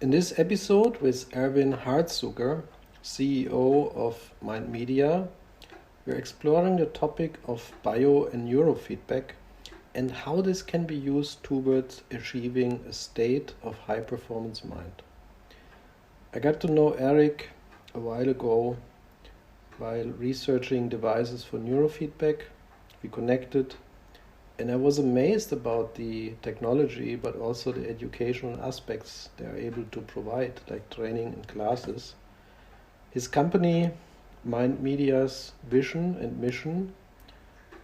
In this episode with Erwin Hartsuiker, CEO of Mind Media, we're exploring the topic of bio and neurofeedback and how this can be used towards achieving a state of high performance mind. I got to know Eric a while ago while researching devices for neurofeedback. We connected and I was amazed about the technology, but also the educational aspects they are able to provide, like training and classes. His company, Mind Media's vision and mission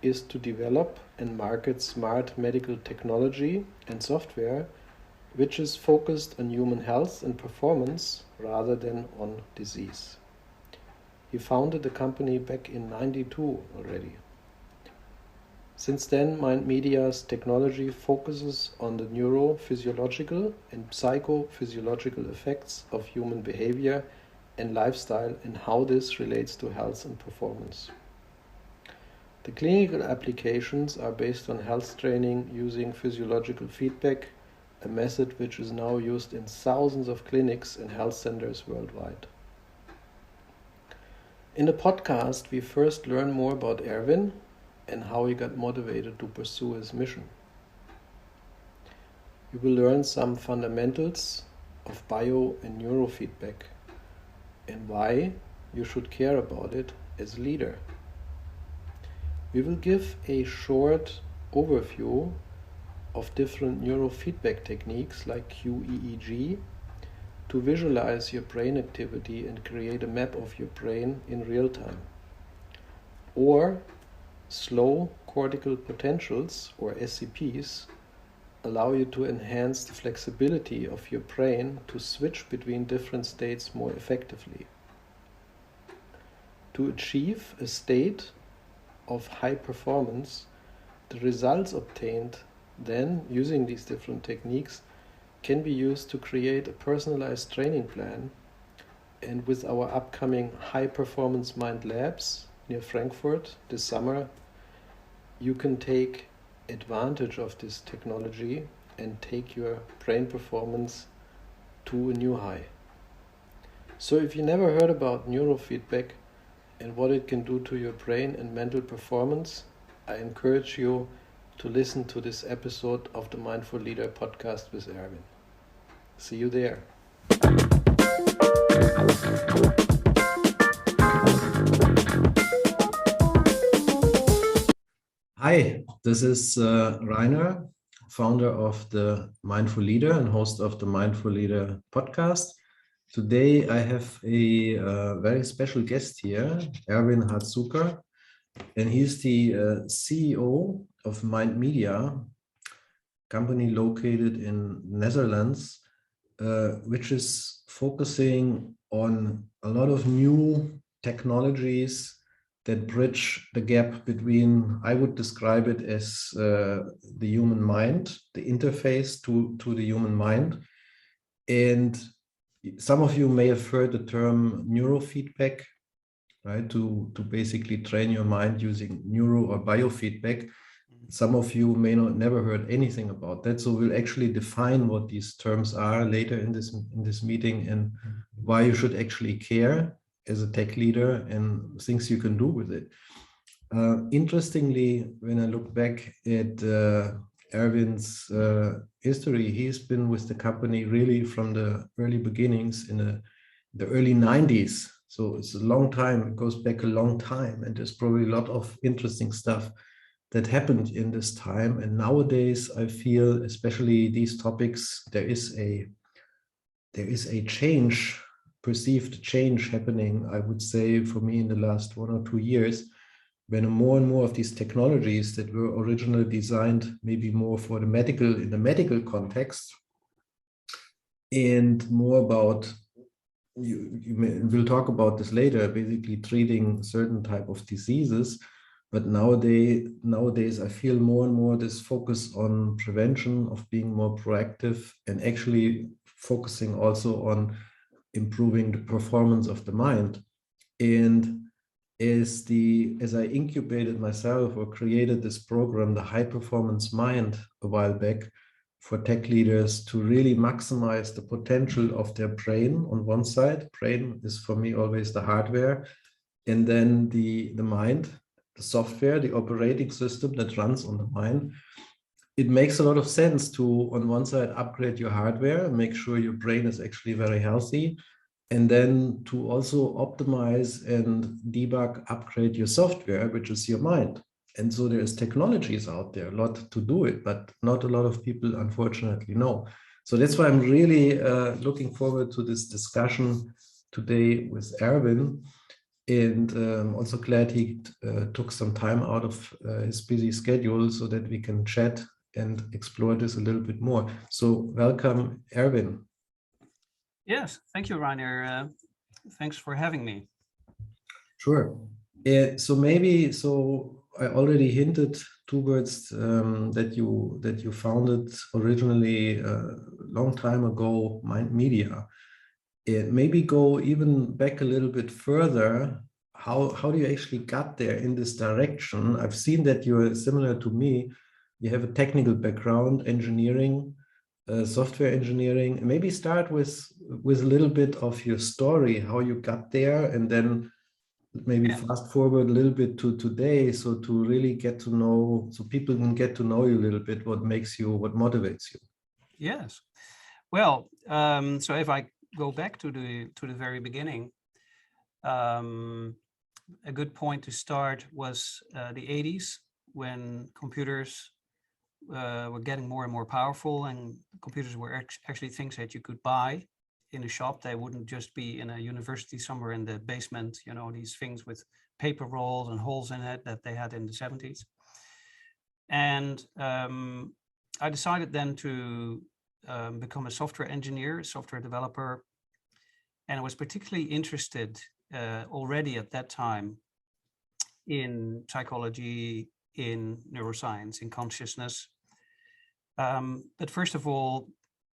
is to develop and market smart medical technology and software, which is focused on human health and performance rather than on disease. He founded the company back in '92 already. Since then, Mind Media's technology focuses on the neurophysiological and psychophysiological effects of human behavior and lifestyle and how this relates to health and performance. The clinical applications are based on health training using physiological feedback, a method which is now used in thousands of clinics and health centers worldwide. In the podcast, we first learn more about Erwin and how he got motivated to pursue his mission. You will learn some fundamentals of bio and neurofeedback and why you should care about it as a leader. We will give a short overview of different neurofeedback techniques like QEEG to visualize your brain activity and create a map of your brain in real time. Or slow cortical potentials, or SCPs, allow you to enhance the flexibility of your brain to switch between different states more effectively. To achieve a state of high performance, the results obtained then using these different techniques can be used to create a personalized training plan. And with our upcoming High Performance Mind Labs near Frankfurt this summer, you can take advantage of this technology and take your brain performance to a new high. So if you never heard about neurofeedback and what it can do to your brain and mental performance, I encourage you to listen to this episode of the Mindful Leader podcast with Erwin. See you there. Hi, this is Reiner, founder of the Mindful Leader and host of the Mindful Leader podcast. Today I have a very special guest here, Erwin Hartsuiker, and he's the CEO of Mind Media, company located in Netherlands, which is focusing on a lot of new technologies that bridge the gap between, I would describe it as the human mind, the interface to the human mind. And some of you may have heard the term neurofeedback, right? To basically train your mind using neuro or biofeedback. Some of you may not never heard anything about that. So we'll actually define what these terms are later in this meeting and why you should actually care as a tech leader and things you can do with it. Interestingly, when I look back at Erwin's history, he's been with the company really from the early beginnings in the early 90s. So it's a long time, it goes back a long time, and there's probably a lot of interesting stuff that happened in this time. And nowadays, I feel, especially these topics, there is a change, perceived change happening, I would say, for me in the last 1 or 2 years, when more and more of these technologies that were originally designed maybe more for in the medical context, and more about, we'll talk about this later, basically treating certain type of diseases. But nowadays, I feel more and more this focus on prevention, of being more proactive, and actually focusing also on improving the performance of the mind. And as I incubated myself or created this program, the High Performance Mind, a while back, for tech leaders to really maximize the potential of their brain on one side. Brain is for me always the hardware, and then the mind, the software, the operating system that runs on the mind. It makes a lot of sense to, on one side, upgrade your hardware and make sure your brain is actually very healthy, and then to also optimize and debug, upgrade your software, which is your mind. And so there's technologies out there, a lot to do it, but not a lot of people, unfortunately, know. So that's why I'm really looking forward to this discussion today with Erwin. And also glad he took some time out of his busy schedule so that we can chat and explore this a little bit more. So welcome, Erwin. Yes, thank you, Reiner. Thanks for having me. Sure. So I already hinted towards that you founded originally a long time ago Mind Media. Maybe go even back a little bit further. How do you actually got there in this direction? I've seen that you're similar to me. You have a technical background, engineering, software engineering. Maybe start with a little bit of your story, how you got there, and then maybe fast forward a little bit to today, so to really get to know, so people can get to know you a little bit, what makes you, what motivates you. Yes. Well, so if I go back to the very beginning, a good point to start was the 80s, when computers were getting more and more powerful, and computers were actually things that you could buy in a shop. They wouldn't just be in a university somewhere in the basement, you know, these things with paper rolls and holes in it that they had in the 70s. And I decided then to become a software engineer, a software developer. And I was particularly interested already at that time in psychology, in neuroscience, in consciousness. But first of all,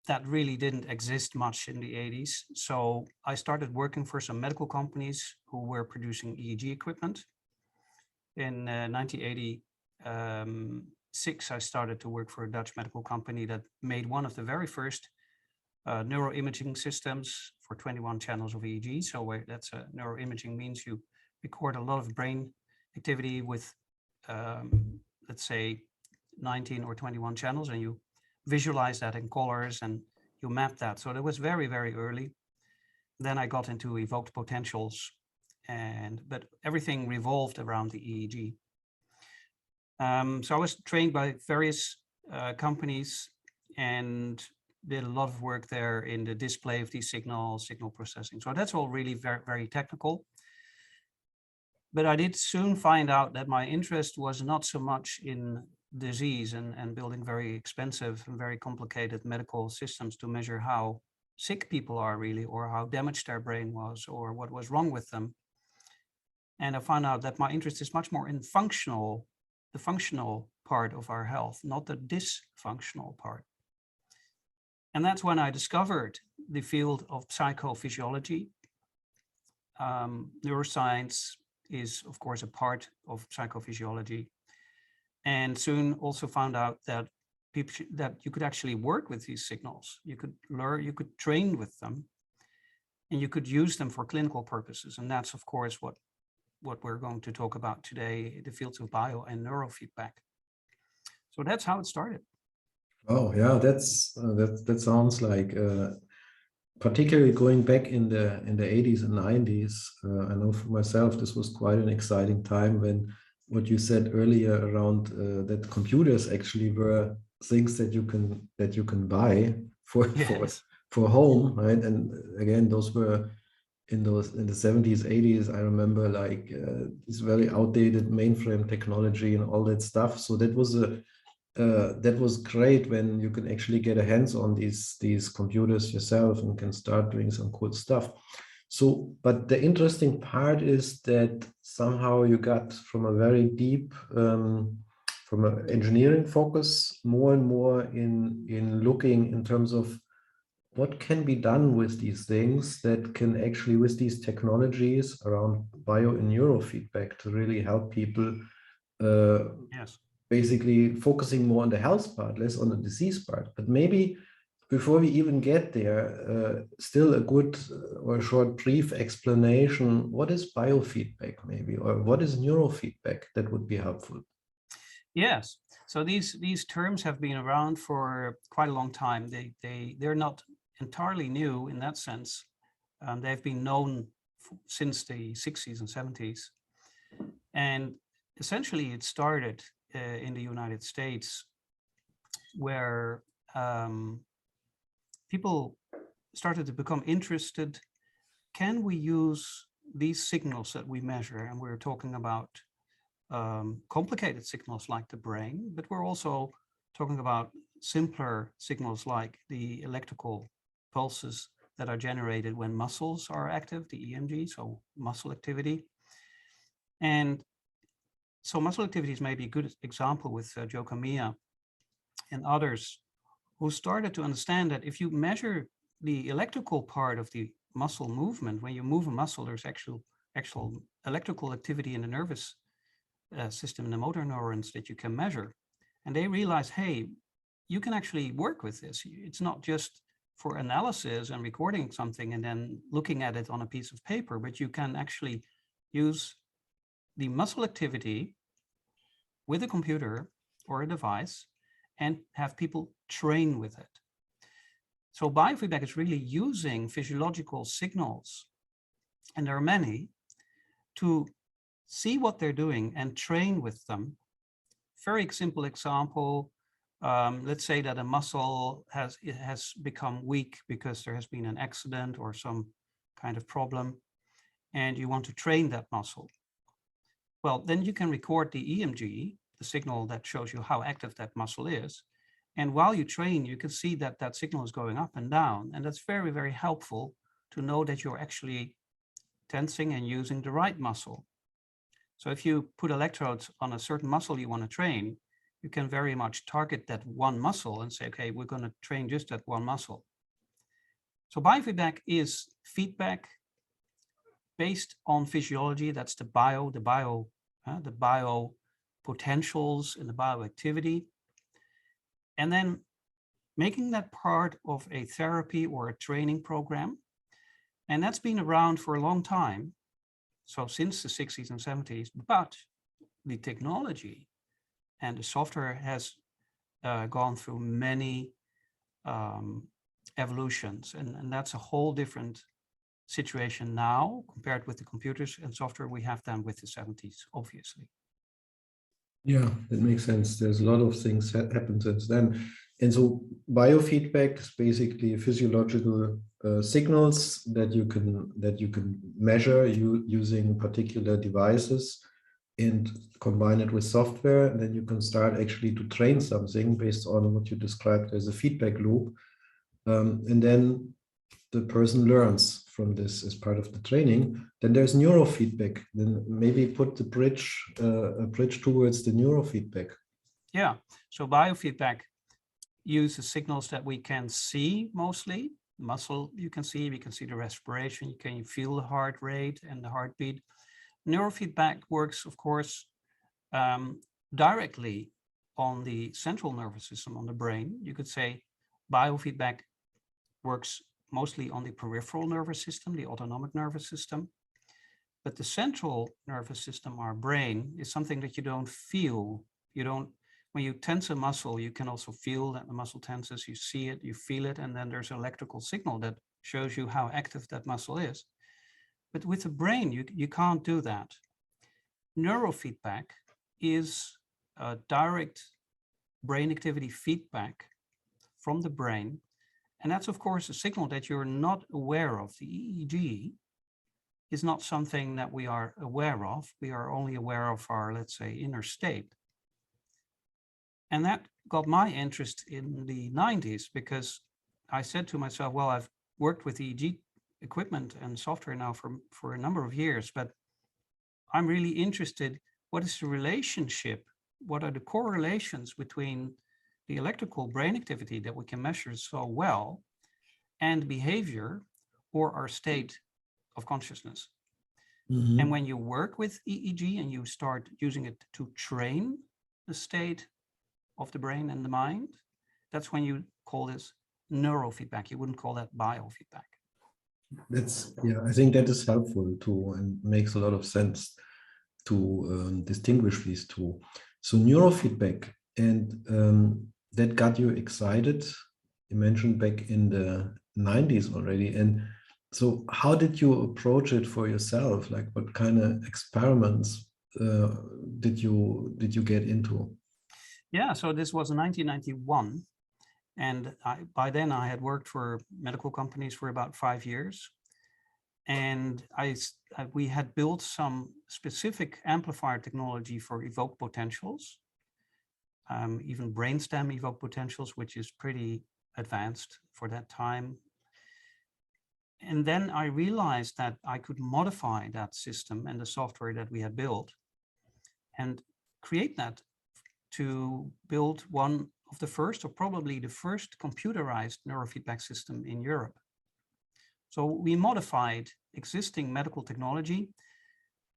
that really didn't exist much in the 80s. So I started working for some medical companies who were producing EEG equipment. In 1986, I started to work for a Dutch medical company that made one of the very first neuroimaging systems for 21 channels of EEG. So that's neuroimaging means you record a lot of brain activity with, let's say, 19 or 21 channels, and you visualize that in colors and you map that. So that was very, very early. Then I got into evoked potentials, but everything revolved around the EEG. So I was trained by various companies and did a lot of work there in the display of these signal processing. So that's all really very, very technical. But I did soon find out that my interest was not so much in disease and building very expensive and very complicated medical systems to measure how sick people are really, or how damaged their brain was, or what was wrong with them. And I found out that my interest is much more in the functional part of our health, not the dysfunctional part. And that's when I discovered the field of psychophysiology. Neuroscience is, of course, a part of psychophysiology. And soon also found out that that you could actually work with these signals. You could learn, you could train with them, and you could use them for clinical purposes. And that's, of course, what we're going to talk about today, the fields of bio and neurofeedback. So that's how it started. Oh yeah, that sounds like particularly going back in the 80s and 90s. I know for myself this was quite an exciting time, when what you said earlier around that computers actually were things that you can buy for home, right? And again, those were in the 70s, 80s. I remember like this very outdated mainframe technology and all that stuff. So that was great when you can actually get a hands on these computers yourself and can start doing some cool stuff. So, but the interesting part is that somehow you got from a very deep, from an engineering focus, more and more in looking in terms of what can be done with these things that can actually, with these technologies around bio and neurofeedback, to really help people yes, basically focusing more on the health part, less on the disease part. But maybe before we even get there, still a good or short brief explanation, what is biofeedback maybe, or what is neurofeedback? That would be helpful. Yes, so these terms have been around for quite a long time. They're not entirely new in that sense. They've been known since the 60s and 70s. And essentially it started in the United States, where people started to become interested. Can we use these signals that we measure? And we're talking about complicated signals like the brain, but we're also talking about simpler signals like the electrical pulses that are generated when muscles are active, the EMG, so muscle activity. And so muscle activity is maybe a good example with Joe Kamiya and others who started to understand that if you measure the electrical part of the muscle movement, when you move a muscle, there's actual electrical activity in the nervous system, in the motor neurons that you can measure. And they realized, hey, you can actually work with this. It's not just for analysis and recording something and then looking at it on a piece of paper, but you can actually use the muscle activity with a computer or a device and have people train with it. So biofeedback is really using physiological signals, and there are many, to see what they're doing and train with them. Very simple example, let's say that a muscle has become weak because there has been an accident or some kind of problem, and you want to train that muscle. Well, then you can record the EMG, the signal that shows you how active that muscle is. And while you train, you can see that that signal is going up and down. And that's very, very helpful to know that you're actually tensing and using the right muscle. So if you put electrodes on a certain muscle you want to train, you can very much target that one muscle and say, okay, we're going to train just that one muscle. So biofeedback is feedback based on physiology. That's the bio potentials and the bioactivity. And then making that part of a therapy or a training program. And that's been around for a long time. So since the 60s and 70s, but the technology and the software has gone through many evolutions. And that's a whole different situation now compared with the computers and software we have done with the 70s, obviously. Yeah, that makes sense. There's a lot of things that happened since then. And so biofeedback is basically physiological signals that you can measure using particular devices and combine it with software. And then you can start actually to train something based on what you described as a feedback loop. And then the person learns from this as part of the training. Then there's neurofeedback. Then maybe put the a bridge towards the neurofeedback. Yeah, so biofeedback uses signals that we can see mostly. Muscle you can see, we can see the respiration, you can feel the heart rate and the heartbeat. Neurofeedback works, of course, directly on the central nervous system, on the brain. You could say biofeedback works mostly on the peripheral nervous system, the autonomic nervous system. But the central nervous system, our brain, is something that you don't feel. When you tense a muscle, you can also feel that the muscle tenses, you see it, you feel it, and then there's an electrical signal that shows you how active that muscle is. But with the brain, you can't do that. Neurofeedback is a direct brain activity feedback from the brain. And that's, of course, a signal that you're not aware of. The EEG is not something that we are aware of. We are only aware of our, let's say, inner state. And that got my interest in the 90s because I said to myself, well, I've worked with EEG equipment and software now for a number of years, but I'm really interested, what is the relationship? What are the correlations between the electrical brain activity that we can measure so well and behavior or our state of consciousness? Mm-hmm. And when you work with EEG and you start using it to train the state of the brain and the mind, that's when you call this neurofeedback. You wouldn't call that biofeedback. That's, yeah, I think that is helpful too, and makes a lot of sense to distinguish these two. So neurofeedback, and that got you excited. You mentioned back in the 90s already. And so how did you approach it for yourself? Like what kind of experiments did you get into? Yeah, so this was in 1991. And by then I had worked for medical companies for about 5 years. And we had built some specific amplifier technology for evoked potentials, even brainstem evoked potentials, which is pretty advanced for that time. And then I realized that I could modify that system and the software that we had built and create that to build one of the first, or probably the first, computerized neurofeedback system in Europe. So we modified existing medical technology.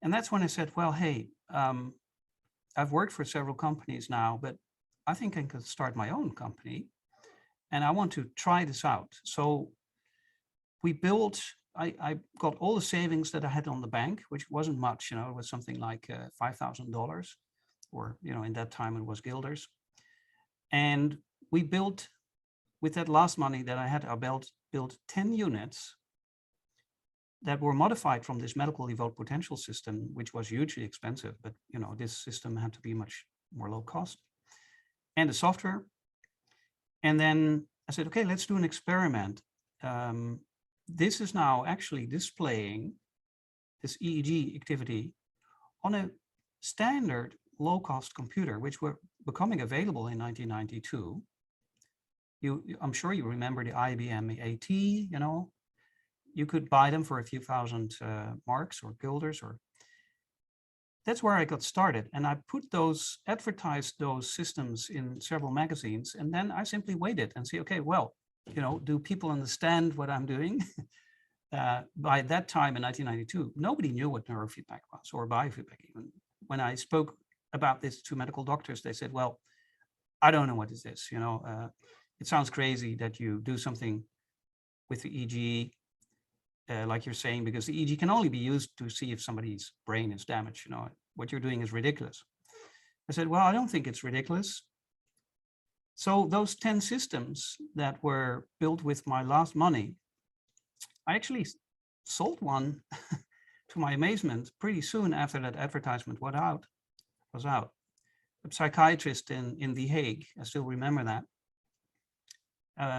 And that's when I said, well, hey, I've worked for several companies now, but I think I could start my own company and I want to try this out. So we built, I got all the savings that I had on the bank, which wasn't much, you know, it was something like $5,000, or, you know, in that time it was guilders. And we built, with that last money that I had, I built 10 units that were modified from this medical evoked potential system, which was hugely expensive, but, you know, this system had to be much more low cost, and the software. And then I said, okay, let's do an experiment. This is now actually displaying this EEG activity on a standard low-cost computer, which were becoming available in 1992. I'm sure you remember the IBM AT, you know, you could buy them for a few thousand marks or guilders, or that's where I got started. And I advertised those systems in several magazines. And then I simply waited and see, okay, well, you know, do people understand what I'm doing? By that time in 1992, nobody knew what neurofeedback was, or biofeedback even. When I spoke about this to medical doctors, they said, well, I don't know what is this, you know, it sounds crazy that you do something with the EEG, like you're saying, because the EEG can only be used to see if somebody's brain is damaged, you know, what you're doing is ridiculous. I said, well, I don't think it's ridiculous. So those 10 systems that were built with my last money, I actually sold one to my amazement pretty soon after that advertisement was out. A psychiatrist in The Hague, I still remember that,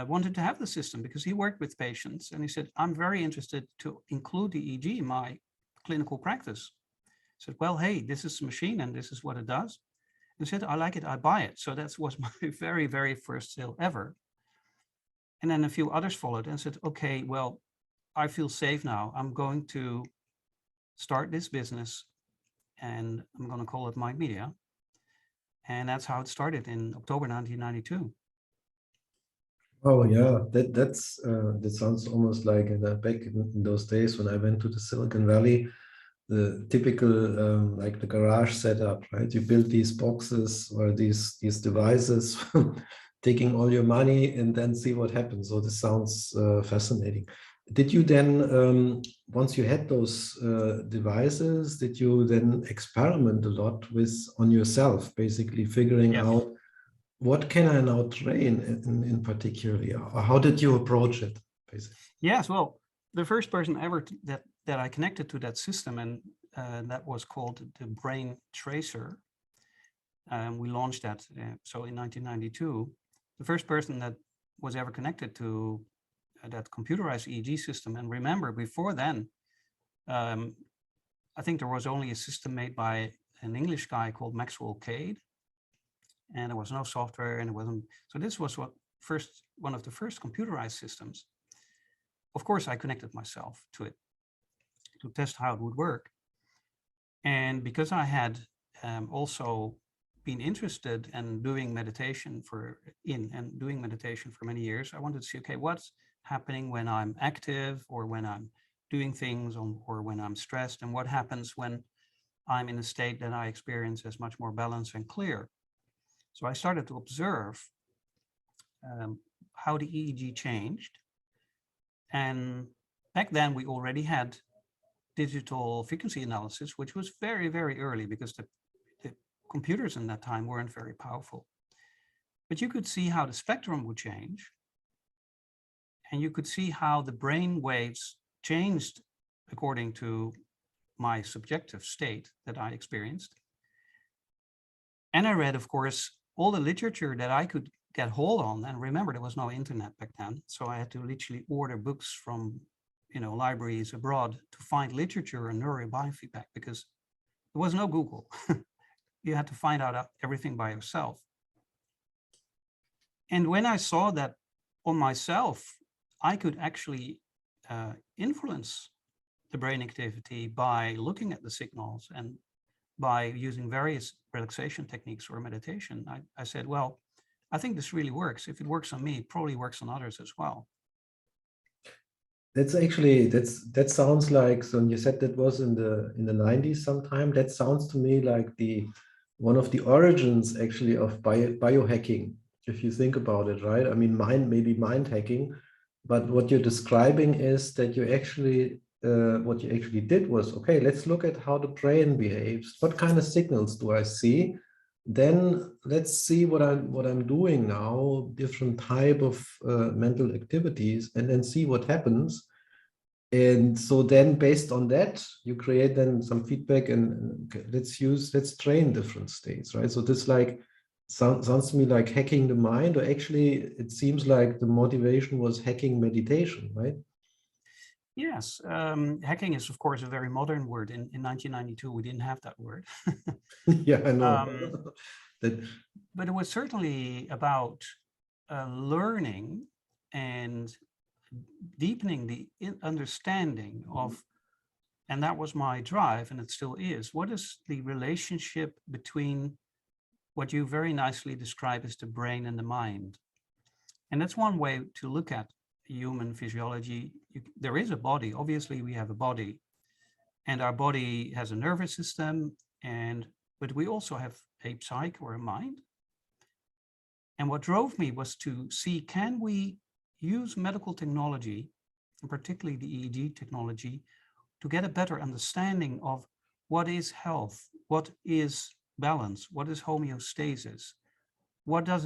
wanted to have the system because he worked with patients, and he said, I'm very interested to include the EEG in my clinical practice. I said, well, hey, this is a machine and this is what it does. And he said, I like it, I buy it. So that was my very, very first sale ever. And then a few others followed and said, okay, well, I feel safe now. I'm going to start this business and I'm going to call it Mind Media. And that's how it started in October 1992. Oh yeah, that sounds almost like back in those days when I went to the Silicon Valley, the typical like the garage setup, right? You build these boxes or these devices, taking all your money and then see what happens. So this sounds fascinating. Did you then, once you had those devices, did you then experiment a lot on yourself, basically figuring out what can I now train in particular? Or how did you approach it, basically? Yes, well, the first person ever that I connected to that system, and that was called the Brain Tracer. We launched that, so in 1992, the first person that was ever connected to that computerized EEG system. And remember, before then, I think there was only a system made by an English guy called Maxwell Cade, and there was no software, and it wasn't. So this was one of the first computerized systems. Of course, I connected myself to it to test how it would work. And because I had also been interested in doing meditation for many years, I wanted to see, okay, what's happening when I'm active, or when I'm doing things, or when I'm stressed, and what happens when I'm in a state that I experience as much more balanced and clear. So I started to observe how the EEG changed. And back then we already had digital frequency analysis, which was very, very early because the computers in that time weren't very powerful. But you could see how the spectrum would change. And you could see how the brain waves changed according to my subjective state that I experienced. And I read, of course, all the literature that I could get hold on. And remember, there was no internet back then. So I had to literally order books from, libraries abroad to find literature on neuro biofeedback because there was no Google. You had to find out everything by yourself. And when I saw that on myself, I could actually influence the brain activity by looking at the signals and by using various relaxation techniques or meditation, I said, well, I think this really works. If it works on me, it probably works on others as well. That's actually, that sounds like, so you said that was in the 90s sometime. That sounds to me like one of the origins actually of biohacking, if you think about it, right? I mean, maybe mind hacking, but what you're describing is that what you actually did was, okay, let's look at how the brain behaves. What kind of signals do I see? Then let's see what I'm doing now, different type of mental activities, and then see what happens. And so then based on that, you create then some feedback and let's train different states, right? So this sounds to me like hacking the mind, or actually it seems like the motivation was hacking meditation, right? Yes, hacking is of course a very modern word. In 1992, we didn't have that word. Yeah, I know. But it was certainly about learning and deepening the understanding of, and that was my drive, and it still is, what is the relationship between what you very nicely describe as the brain and the mind? And that's one way to look at human physiology. There is a body. Obviously, we have a body, and our body has a nervous system, but we also have a psyche or a mind. And what drove me was to see, can we use medical technology, and particularly the EEG technology, to get a better understanding of what is health, what is balance, what is homeostasis, what does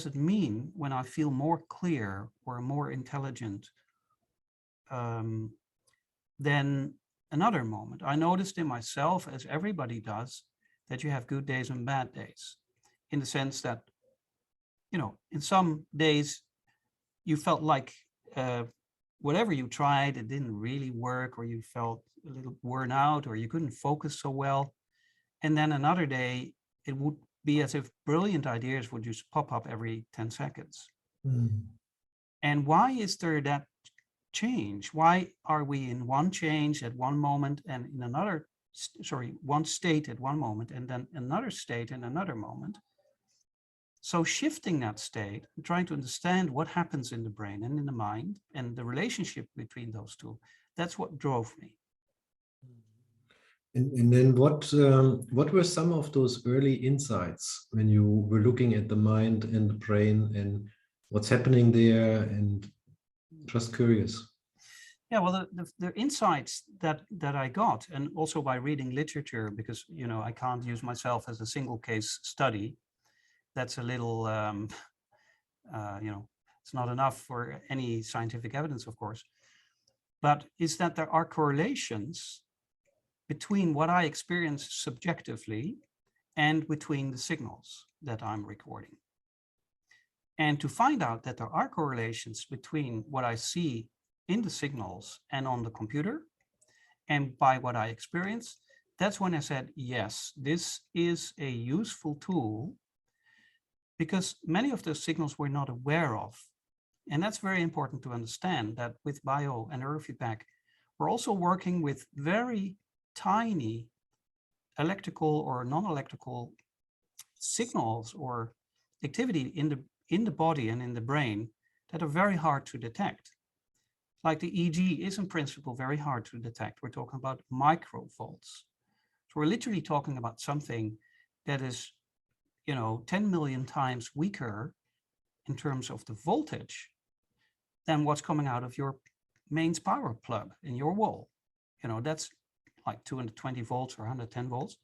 it mean when I feel more clear or more intelligent than another moment. I noticed in myself, as everybody does, that you have good days and bad days, in the sense that, in some days you felt like whatever you tried, it didn't really work, or you felt a little worn out, or you couldn't focus so well. And then another day, it would be as if brilliant ideas would just pop up every 10 seconds. Mm. And why is there that change? Why are we in one change at one moment and in another, one state at one moment and then another state in another moment? So shifting that state, trying to understand what happens in the brain and in the mind and the relationship between those two, that's what drove me. And then what were some of those early insights when you were looking at the mind and the brain and what's happening there, and just curious? Yeah, well, the insights that I got, and also by reading literature, because, I can't use myself as a single case study. That's a little, it's not enough for any scientific evidence, of course, but is that there are correlations between what I experience subjectively and between the signals that I'm recording. And to find out that there are correlations between what I see in the signals and on the computer and by what I experience, that's when I said, yes, this is a useful tool, because many of those signals we're not aware of. And that's very important to understand, that with Bio and Neurofeedback, we're also working with very tiny electrical or non-electrical signals or activity in the body and in the brain that are very hard to detect. Like the EEG is in principle very hard to detect. We're talking about microvolts. So we're literally talking about something that is 10 million times weaker in terms of the voltage than what's coming out of your mains power plug in your wall. That's like 220 volts or 110 volts.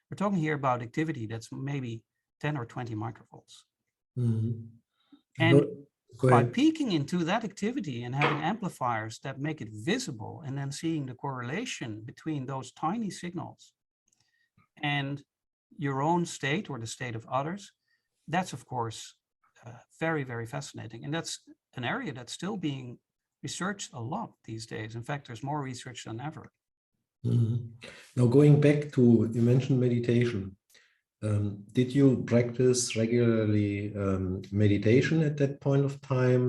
We're talking here about activity that's maybe 10 or 20 microvolts. Mhm. And Go by ahead. peeking into that activity and having amplifiers that make it visible, and then seeing the correlation between those tiny signals and your own state or the state of others, that's of course very, very fascinating. And that's an area that's still being researched a lot these days. In fact, there's more research than ever. Mhm. Now, going back to, you mentioned meditation. Did you practice regularly meditation at that point of time?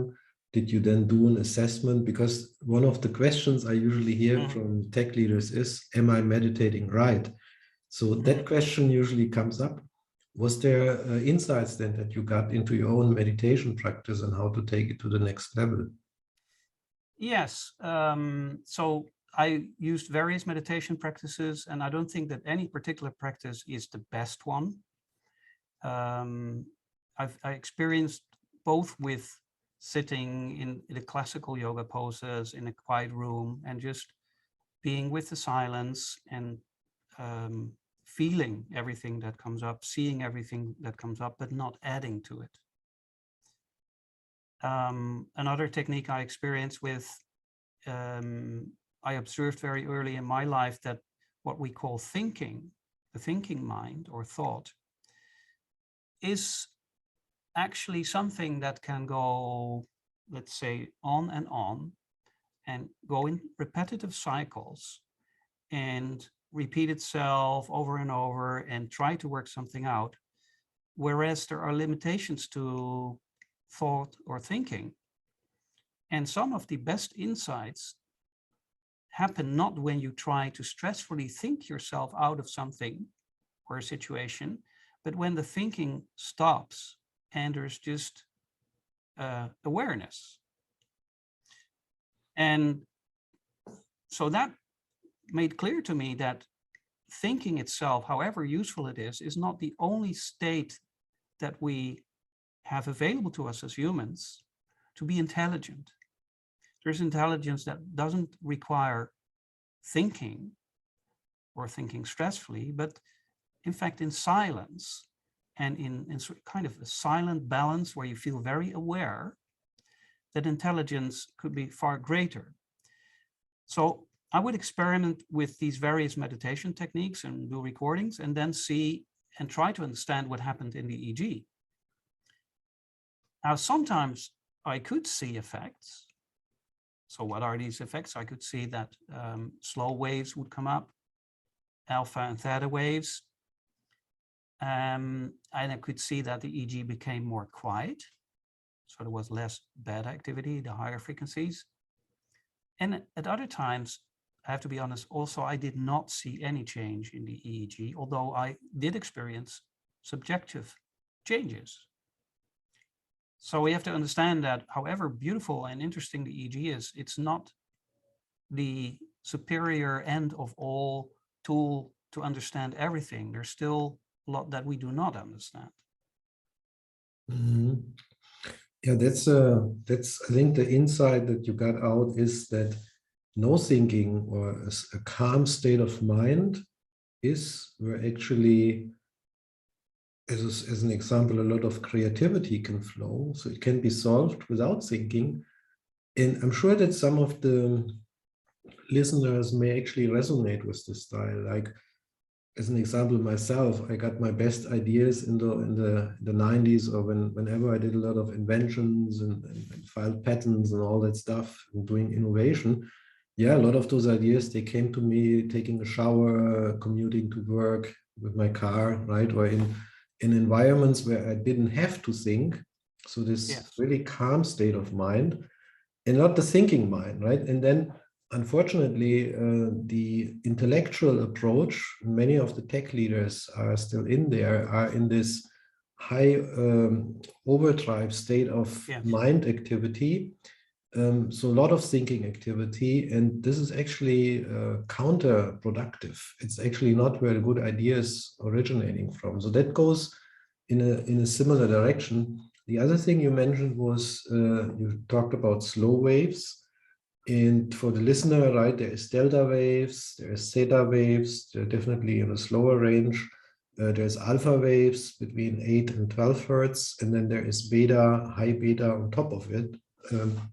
Did you then do an assessment? Because one of the questions I usually hear from tech leaders is, am I meditating right? So that question usually comes up. Was there insights then that you got into your own meditation practice and how to take it to the next level? Yes. So I used various meditation practices, and I don't think that any particular practice is the best one. I experienced both with sitting in the classical yoga poses in a quiet room and just being with the silence and feeling everything that comes up, seeing everything that comes up, but not adding to it. Another technique I experienced with, I observed very early in my life that what we call thinking, the thinking mind or thought, is actually something that can go, let's say, on and go in repetitive cycles and repeat itself over and over and try to work something out. Whereas there are limitations to thought or thinking. And some of the best insights happen not when you try to stressfully think yourself out of something or a situation, but when the thinking stops and there's just awareness. And so that made clear to me that thinking itself, however useful it is not the only state that we have available to us as humans to be intelligent. There's intelligence that doesn't require thinking or thinking stressfully, but in fact in silence and in kind of a silent balance where you feel very aware, that intelligence could be far greater. So I would experiment with these various meditation techniques and do recordings and then see and try to understand what happened in the EEG. Now, sometimes I could see effects. So what are these effects? I could see that slow waves would come up, alpha and theta waves. And I could see that the EEG became more quiet. So there was less beta activity, the higher frequencies. And at other times, I have to be honest, also, I did not see any change in the EEG, although I did experience subjective changes. So we have to understand that however beautiful and interesting the EEG is, it's not the superior end of all tool to understand everything. There's still a lot that we do not understand. Mm-hmm. Yeah, that's I think the insight that you got out is that no thinking or a calm state of mind is where actually, as an example, a lot of creativity can flow. So it can be solved without thinking. And I'm sure that some of the listeners may actually resonate with this style. Like, as an example, myself, I got my best ideas in the 90s, or whenever I did a lot of inventions and filed patents and all that stuff and doing innovation. Yeah, a lot of those ideas, they came to me taking a shower, commuting to work with my car, right? Or in environments where I didn't have to think. So this really calm state of mind and not the thinking mind, right? And then unfortunately, the intellectual approach, many of the tech leaders are still in there, are in this high overdrive state of mind activity. So a lot of thinking activity, and this is actually counterproductive. It's actually not where the good ideas originating from. So that goes in a similar direction. The other thing you mentioned was you talked about slow waves. And for the listener, right, there is delta waves, there is theta waves, they're definitely in a slower range. There's alpha waves between 8 and 12 hertz, and then there is beta, high beta on top of it,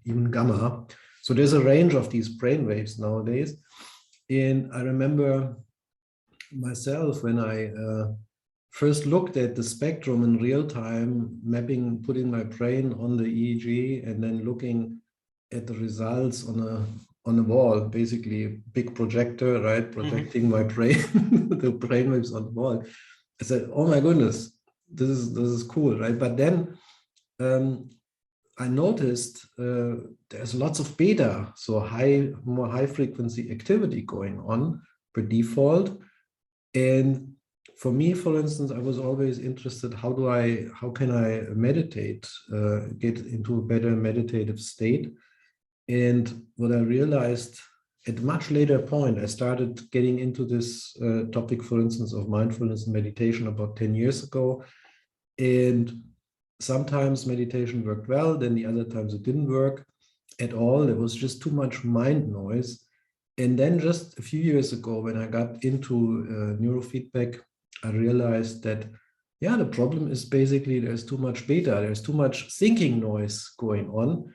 even gamma. So there's a range of these brain waves nowadays. And I remember myself when I first looked at the spectrum in real time, putting my brain on the EEG and then looking at the results on a wall, basically big projector, right, projecting my brain, the brain waves on the wall. I said, "Oh my goodness, this is cool," right? But then I noticed there's lots of beta, so more high frequency activity going on per default. And for me, for instance, I was always interested, how can I meditate, get into a better meditative state? And what I realized at a much later point, I started getting into this topic, for instance, of mindfulness and meditation about 10 years ago. And sometimes meditation worked well, then the other times it didn't work at all. There was just too much mind noise. And then just a few years ago, when I got into neurofeedback, I realized that, yeah, the problem is basically there's too much beta, there's too much thinking noise going on.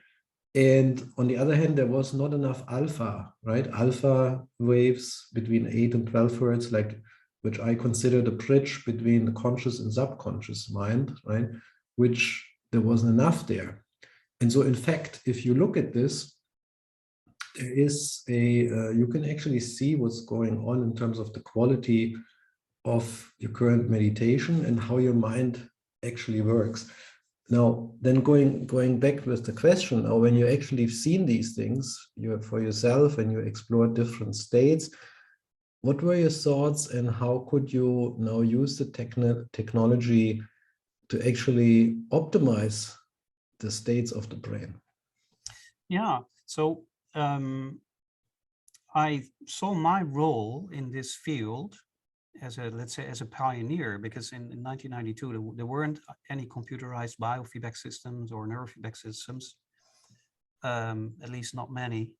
And on the other hand, there was not enough alpha, right? Alpha waves between 8 and 12 hertz, which I consider the bridge between the conscious and subconscious mind, right? Which there wasn't enough there. And so, in fact, if you look at this, there is you can actually see what's going on in terms of the quality of your current meditation and how your mind actually works. Now, then going back with the question, now when you actually seen these things for yourself and you explored different states, what were your thoughts and how could you now use the technology to actually optimize the states of the brain? Yeah, so I saw my role in this field as let's say, as a pioneer, because in 1992, there weren't any computerized biofeedback systems or neurofeedback systems, at least not many.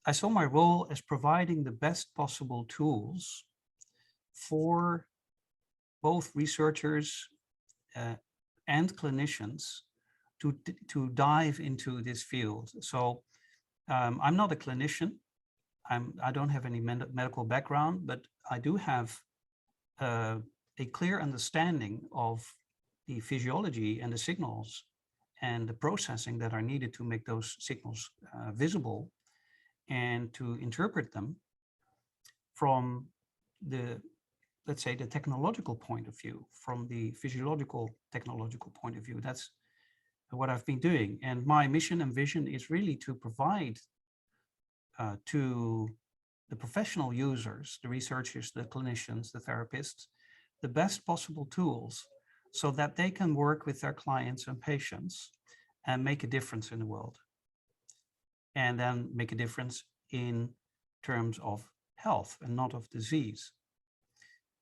I saw my role as providing the best possible tools for both researchers and clinicians to dive into this field. So I'm not a clinician. I don't have any medical background, but I do have a clear understanding of the physiology and the signals and the processing that are needed to make those signals visible and to interpret them from the, let's say, the technological point of view, from the physiological technological point of view. That's what I've been doing. And my mission and vision is really to provide to the professional users, the researchers, the clinicians, the therapists, the best possible tools so that they can work with their clients and patients and make a difference in the world. And then make a difference in terms of health and not of disease.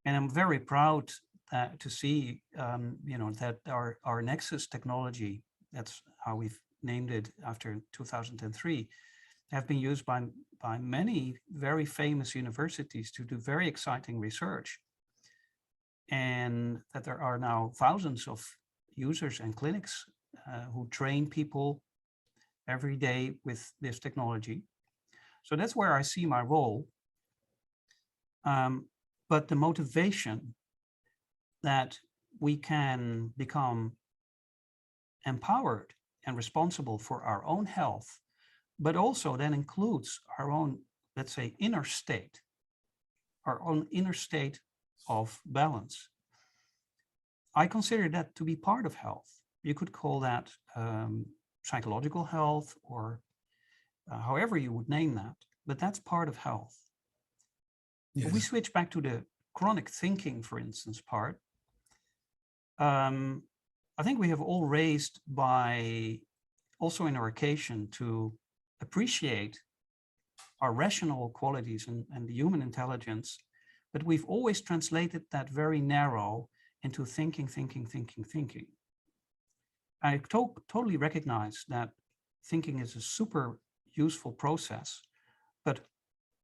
And I'm very proud to see, that our Nexus technology, that's how we've named it after 2003, have been used by many very famous universities to do very exciting research. And that there are now thousands of users and clinics who train people every day with this technology. So that's where I see my role. But the motivation that we can become empowered and responsible for our own health, but also that includes our own, let's say, inner state, our own inner state of balance. I consider that to be part of health. You could call that psychological health or however you would name that, but that's part of health. Yes. If we switch back to the chronic thinking, for instance, part, I think we have all raised by, also in our occasion, to appreciate our rational qualities and the human intelligence, but we've always translated that very narrow into thinking. I totally recognize that thinking is a super useful process, but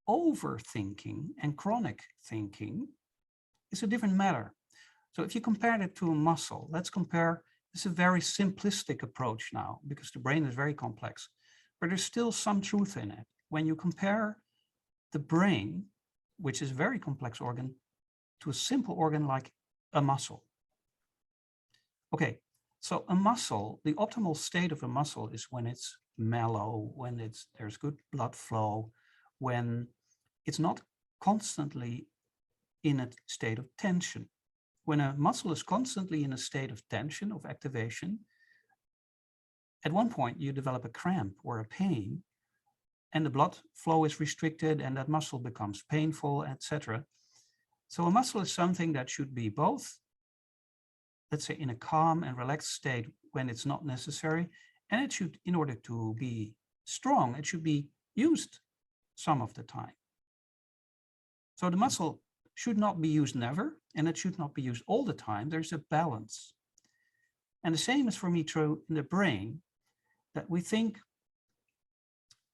overthinking and chronic thinking is a different matter. So if you compare it to a muscle, let's compare, this is a very simplistic approach now because the brain is very complex, but there's still some truth in it. When you compare the brain, which is a very complex organ, to a simple organ like a muscle. Okay, so a muscle, the optimal state of a muscle is when it's mellow, when there's good blood flow, when it's not constantly in a state of tension. When a muscle is constantly in a state of tension, of activation, at one point you develop a cramp or a pain, and the blood flow is restricted and that muscle becomes painful, etc. So a muscle is something that should be both, let's say, in a calm and relaxed state when it's not necessary, and it should, in order to be strong, it should be used some of the time. So the muscle should not be used never, and it should not be used all the time. There's a balance. And the same is for me true in the brain, that we think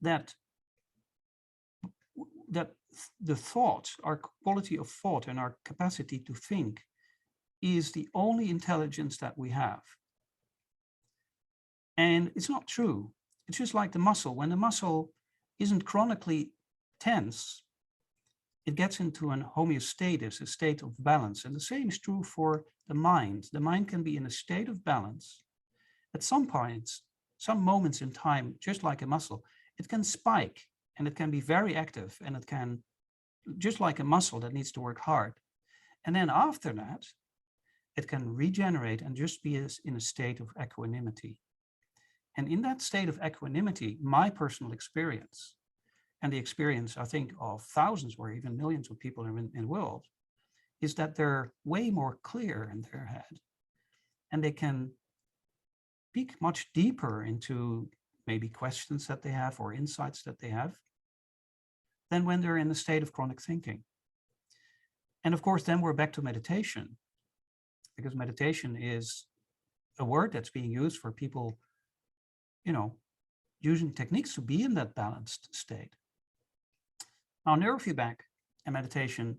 that the thought, our quality of thought and our capacity to think is the only intelligence that we have. And it's not true. It's just like the muscle. When the muscle isn't chronically tense, it gets into an homeostasis, a state of balance. And the same is true for the mind. The mind can be in a state of balance. At some points, some moments in time, just like a muscle, it can spike and it can be very active, and it can, just like a muscle that needs to work hard. And then after that, it can regenerate and just be in a state of equanimity. And in that state of equanimity, my personal experience, and the experience, I think, of thousands or even millions of people in the world, is that they're way more clear in their head. And they can peek much deeper into maybe questions that they have or insights that they have than when they're in a state of chronic thinking. And of course, then we're back to meditation, because meditation is a word that's being used for people, using techniques to be in that balanced state. Now, neurofeedback and meditation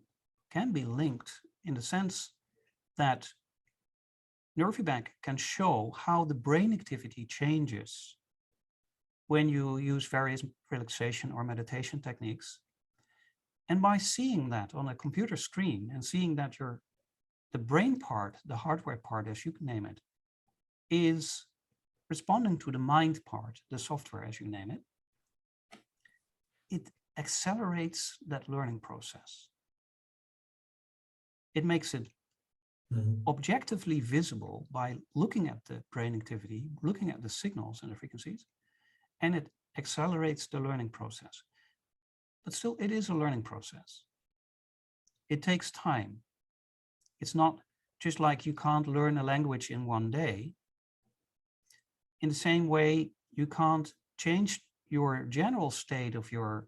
can be linked in the sense that neurofeedback can show how the brain activity changes when you use various relaxation or meditation techniques. And by seeing that on a computer screen and seeing that the brain part, the hardware part, as you can name it, is responding to the mind part, the software, as you name it, it accelerates that learning process. It makes it objectively visible by looking at the brain activity, looking at the signals and the frequencies, and it accelerates the learning process. But still, it is a learning process. It takes time. It's not just like you can't learn a language in one day. In the same way, you can't change your general state of your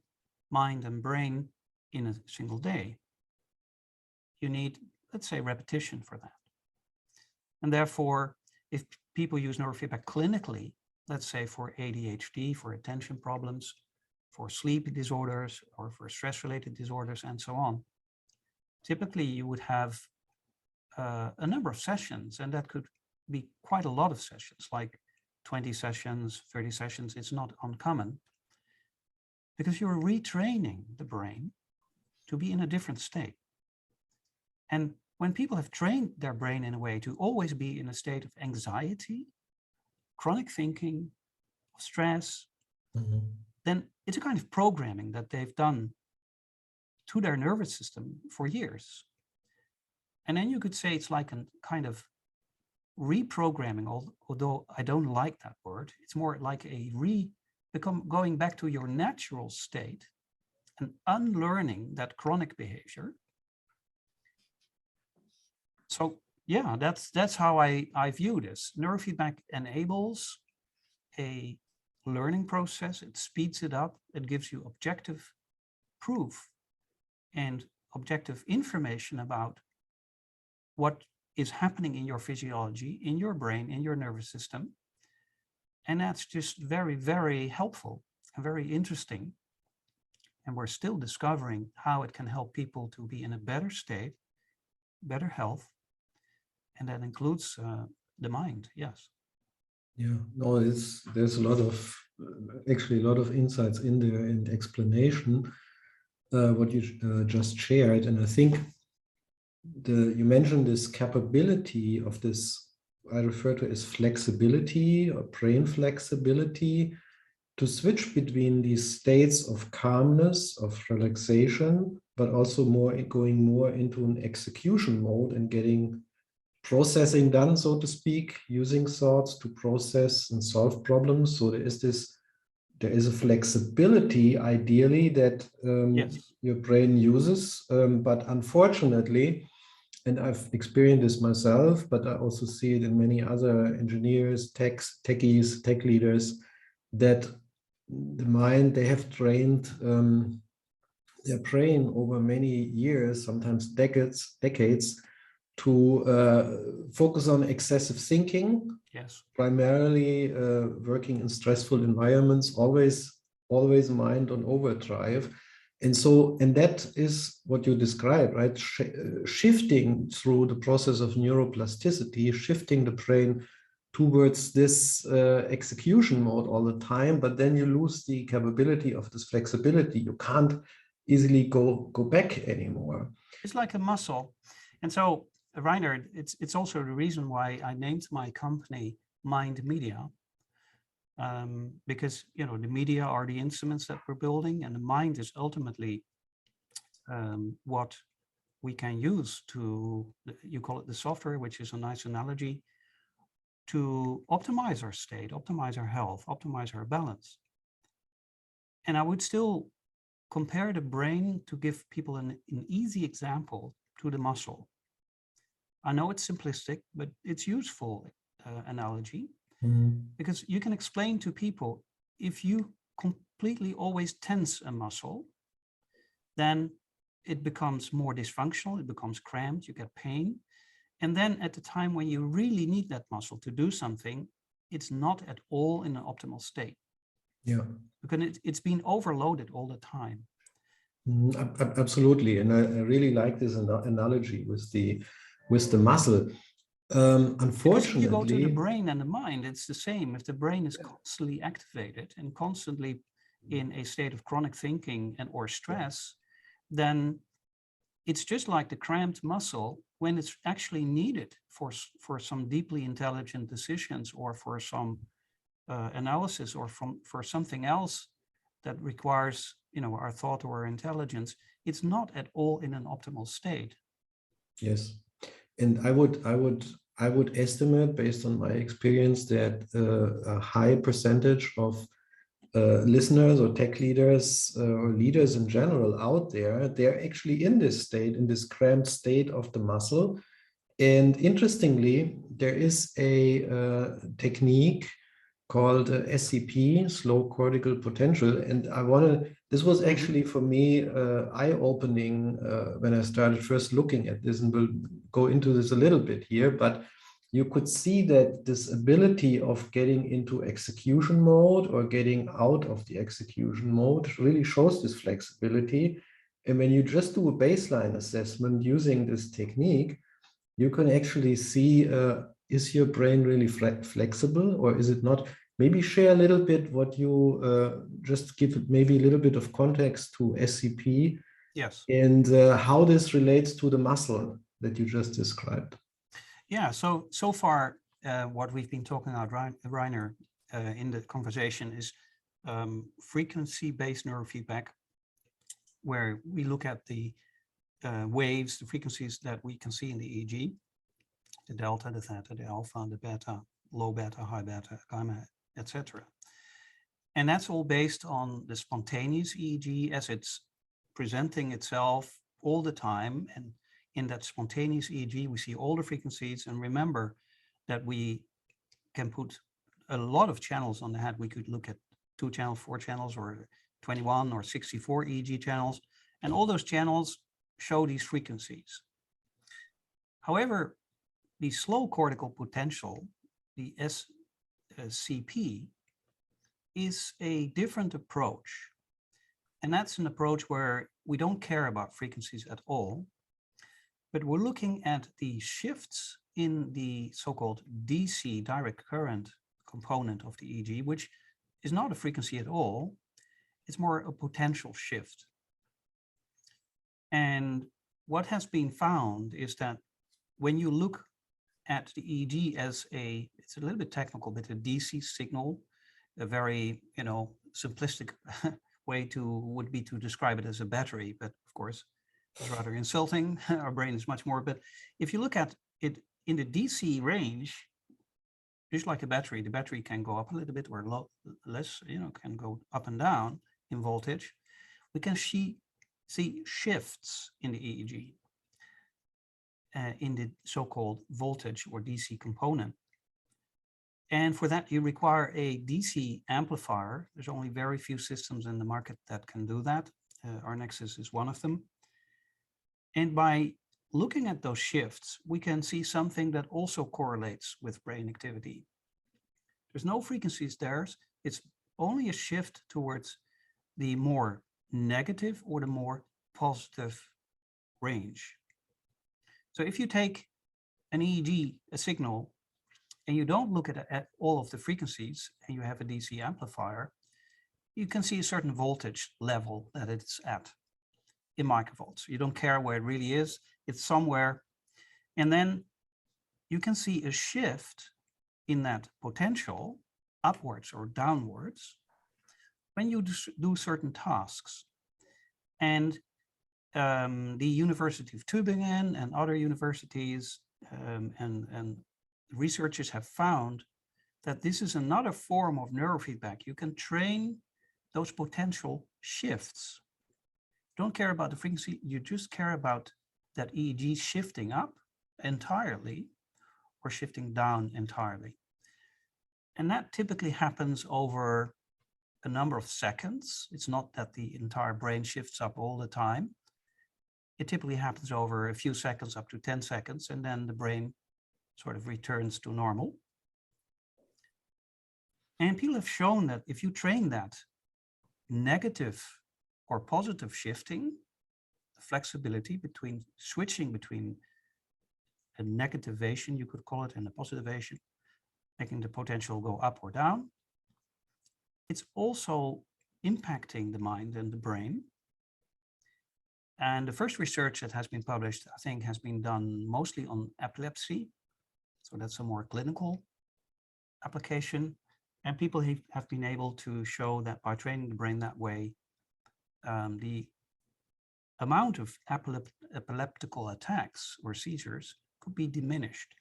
mind and brain in a single day. You need, let's say, repetition for that. And therefore, if people use neurofeedback clinically, let's say for ADHD, for attention problems, for sleep disorders, or for stress-related disorders, and so on, typically you would have a number of sessions, and that could be quite a lot of sessions, like 20 sessions, 30 sessions. It's not uncommon, because you're retraining the brain to be in a different state. And when people have trained their brain in a way to always be in a state of anxiety, chronic thinking, stress, then it's a kind of programming that they've done to their nervous system for years. And then you could say it's like a kind of reprogramming, although I don't like that word. It's more like going back to your natural state and unlearning that chronic behavior. So yeah, that's how I view this. Neurofeedback enables a learning process. It speeds it up. It gives you objective proof and objective information about what is happening in your physiology, in your brain, in your nervous system. And that's just very, very helpful and very interesting. And we're still discovering how it can help people to be in a better state, better health. And that includes the mind, yes. Yeah, no, there's a lot of, actually a lot of insights in there and explanation, what you just shared. And I think you mentioned this capability of this, I refer to as flexibility or brain flexibility, to switch between these states of calmness, of relaxation, but also going more into an execution mode and getting processing done, so to speak, using thoughts to process and solve problems. So there is a flexibility ideally that Yes. your brain uses, but unfortunately, and I've experienced this myself, but I also see it in many other engineers, techies, tech leaders, that the mind, they have trained their brain over many years, sometimes decades, to focus on excessive thinking. Yes. Primarily working in stressful environments, always mind on overdrive. And that is what you described, right? Shifting through the process of neuroplasticity, shifting the brain towards this execution mode all the time, but then you lose the capability of this flexibility. You can't easily go back anymore. It's like a muscle. And so, Reiner, it's also the reason why I named my company Mind Media, because the media are the instruments that we're building, and the mind is ultimately what we can use to, you call it the software, which is a nice analogy, to optimize our state, optimize our health, optimize our balance. And I would still compare the brain, to give people an easy example, to the muscle. I know it's simplistic, but it's useful analogy, because you can explain to people, if you completely always tense a muscle, then it becomes more dysfunctional, it becomes cramped, you get pain. And then at the time when you really need that muscle to do something, it's not at all in an optimal state. Yeah. Because it's been overloaded all the time. Absolutely. And I really like this analogy with the muscle. Unfortunately, if you go to the brain and the mind, it's the same. If the brain is constantly activated and constantly in a state of chronic thinking and or stress, then it's just like the cramped muscle when it's actually needed for some deeply intelligent decisions, or for some analysis, or for something else that requires our thought or our intelligence. It's not at all in an optimal state. Yes, and I would estimate, based on my experience, that a high percentage of listeners or tech leaders or leaders in general out there, they're actually in this state, in this cramped state of the muscle. And interestingly, there is a technique called SCP, slow cortical potential. And this was actually for me eye-opening when I started first looking at this, and we'll go into this a little bit here, but you could see that this ability of getting into execution mode or getting out of the execution mode really shows this flexibility. And when you just do a baseline assessment using this technique, you can actually see, is your brain really flexible, or is it not? Maybe share a little bit what you just give maybe a little bit of context to SCP. Yes. And how this relates to the muscle that you just described. Yeah, so far what we've been talking about, Reiner, in the conversation is frequency-based neurofeedback, where we look at the waves, the frequencies that we can see in the EEG, the delta, the theta, the alpha, the beta, low beta, high beta, gamma, etc. And that's all based on the spontaneous EEG as it's presenting itself all the time. And in that spontaneous EEG, we see all the frequencies. And remember that we can put a lot of channels on the head. We could look at 2 channels, 4 channels, or 21 or 64 EEG channels. And all those channels show these frequencies. However, the slow cortical potential, the SCP, is a different approach. And that's an approach where we don't care about frequencies at all, but we're looking at the shifts in the so-called DC, direct current component of the EEG, which is not a frequency at all. It's more a potential shift. And what has been found is that when you look at the EEG as it's a little bit technical, but a DC signal, a very, simplistic way would be to describe it as a battery, but of course it's rather insulting. Our brain is much more, but if you look at it in the DC range, just like a battery, the battery can go up a little bit or less, can go up and down in voltage. We can see shifts in the EEG, in the so-called voltage or DC component. And for that, you require a DC amplifier. There's only very few systems in the market that can do that. Our Nexus is one of them. And by looking at those shifts, we can see something that also correlates with brain activity. There's no frequencies there. It's only a shift towards the more negative or the more positive range. So if you take an EEG, a signal, and you don't look at all of the frequencies, and you have a DC amplifier, you can see a certain voltage level that it's at in microvolts. You don't care where it really is, it's somewhere. And then you can see a shift in that potential upwards or downwards when you do certain tasks. And the University of Tübingen and other universities and researchers have found that this is another form of neurofeedback. You can train those potential shifts. Don't care about the frequency, you just care about that EEG shifting up entirely or shifting down entirely. And that typically happens over a number of seconds. It's not that the entire brain shifts up all the time. It typically happens over a few seconds, up to 10 seconds, and then the brain sort of returns to normal. And people have shown that if you train that negative or positive shifting, the flexibility between switching between a negativation, you could call it, and a positivation, making the potential go up or down, it's also impacting the mind and the brain. And the first research that has been published, I think, has been done mostly on epilepsy. So that's a more clinical application. And people have been able to show that by training the brain that way, the amount of epileptical attacks or seizures could be diminished.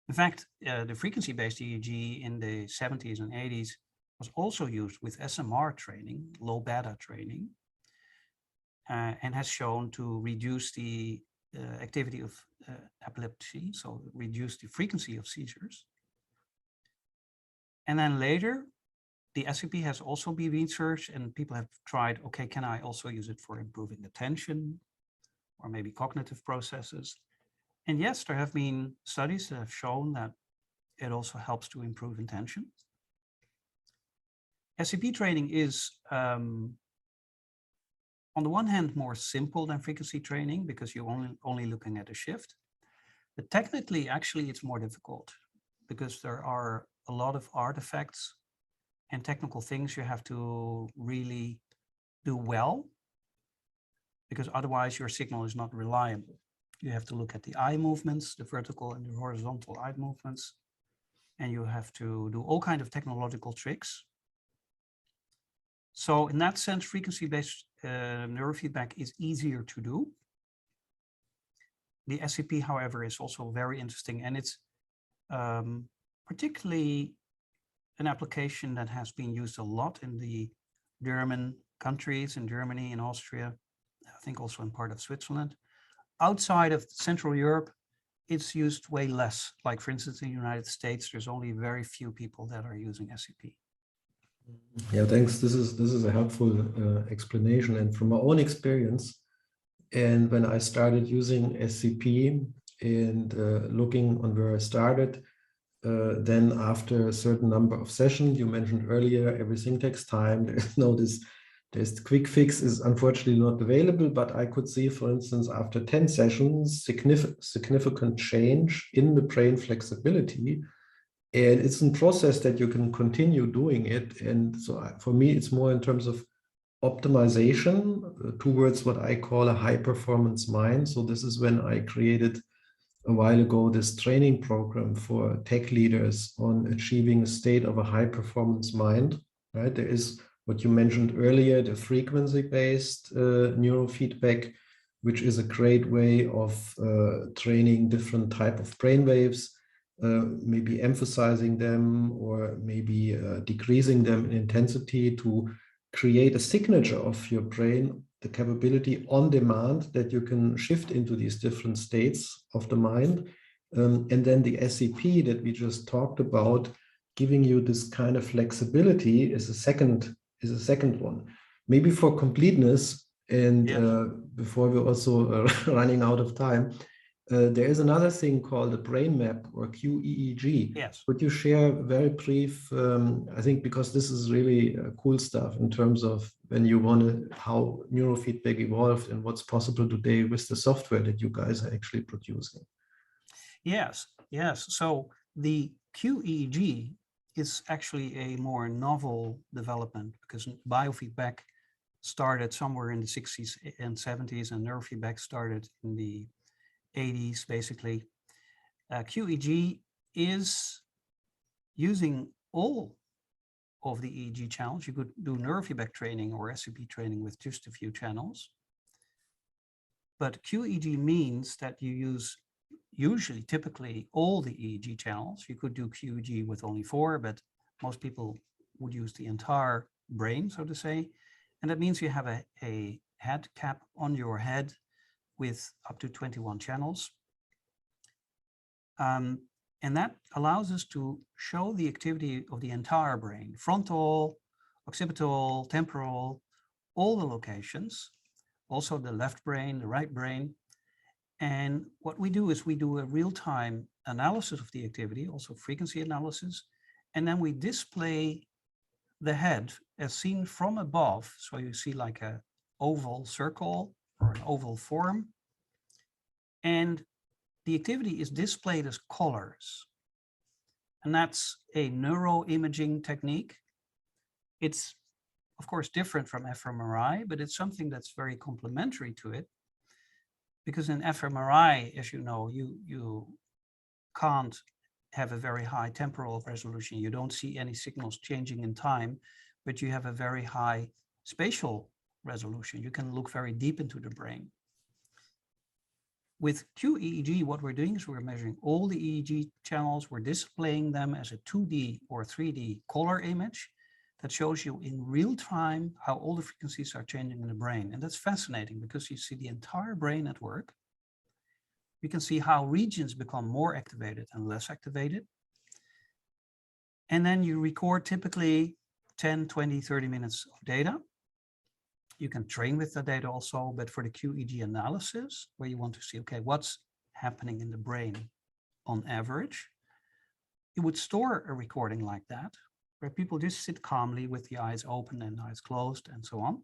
In fact, the frequency-based EEG in the 70s and 80s was also used with SMR training, low beta training, and has shown to reduce the activity of epilepsy, so reduce the frequency of seizures. And then later, the SCP has also been researched, and people have tried, okay, can I also use it for improving attention or maybe cognitive processes? And yes, there have been studies that have shown that it also helps to improve attention. SCP training is, on the one hand, more simple than frequency training because you're only looking at a shift. But technically, actually, it's more difficult because there are a lot of artifacts and technical things you have to really do well, because otherwise your signal is not reliable. You have to look at the eye movements, the vertical and the horizontal eye movements, and you have to do all kinds of technological tricks. So in that sense, frequency-based neurofeedback is easier to do. The SCP, however, is also very interesting, and it's particularly an application that has been used a lot in the German countries, in Germany and Austria, I think also in part of Switzerland. Outside of Central Europe, it's used way less. Like, for instance, in the United States, there's only very few people that are using SCP. Yeah, thanks. This is a helpful explanation. And from my own experience, and when I started using SCP, And looking on where I started, then after a certain number of sessions, you mentioned earlier, everything takes time. There's the quick fix is unfortunately not available, but I could see, for instance, after 10 sessions, significant change in the brain flexibility. And it's a process that you can continue doing it. And so for me, it's more in terms of optimization towards what I call a high performance mind. So this is when I created a while ago this training program for tech leaders on achieving a state of a high performance mind, right? There is what you mentioned earlier, the frequency-based neurofeedback, which is a great way of training different type of brain waves, maybe emphasizing them or maybe decreasing them in intensity to create a signature of your brain, the capability on demand that you can shift into these different states of the mind. And then the SCP that we just talked about, giving you this kind of flexibility is a second one. Maybe for completeness, and before we're also running out of time, there is another thing called the brain map or QEEG. Yes. Could you share very brief, I think because this is really cool stuff in terms of when you want to, how neurofeedback evolved and what's possible today with the software that you guys are actually producing. Yes. So the QEEG is actually a more novel development because biofeedback started somewhere in the 60s and 70s and neurofeedback started in the 80s, basically. QEEG is using all of the EEG channels. You could do neurofeedback training or SCP training with just a few channels. But QEEG means that you use typically all the EEG channels. You could do QEEG with only 4, but most people would use the entire brain, so to say. And that means you have a head cap on your head with up to 21 channels. And that allows us to show the activity of the entire brain, frontal, occipital, temporal, all the locations, also the left brain, the right brain. And what we do is we do a real-time analysis of the activity, also frequency analysis, and then we display the head as seen from above. So you see like an oval circle or an oval form. And the activity is displayed as colors. And that's a neuroimaging technique. It's, of course, different from fMRI, but it's something that's very complementary to it. Because in fMRI, as you know, you can't have a very high temporal resolution. You don't see any signals changing in time, but you have a very high spatial resolution. You can look very deep into the brain. With QEEG, what we're doing is we're measuring all the EEG channels. We're displaying them as a 2D or 3D color image that shows you in real time how all the frequencies are changing in the brain. And that's fascinating because you see the entire brain at work. You can see how regions become more activated and less activated. And then you record typically 10, 20, 30 minutes of data. You can train with the data also, but for the QEEG analysis, where you want to see, okay, what's happening in the brain on average, you would store a recording like that, where people just sit calmly with the eyes open and eyes closed and so on.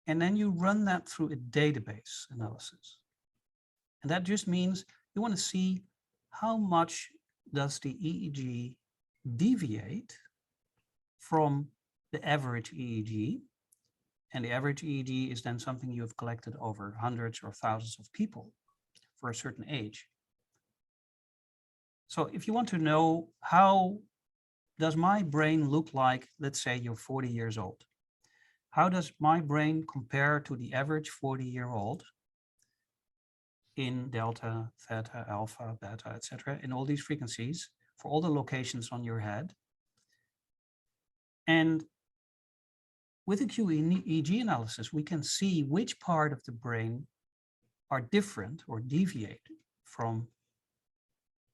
And then you run that through a database analysis. And that just means you want to see how much does the EEG deviate from the average EEG. And the average EEG is then something you have collected over hundreds or thousands of people for a certain age. So if you want to know how does my brain look like, let's say you're 40 years old. How does my brain compare to the average 40-year-old in delta, theta, alpha, beta, etc., in all these frequencies for all the locations on your head? And with a QEEG analysis, we can see which part of the brain are different or deviate from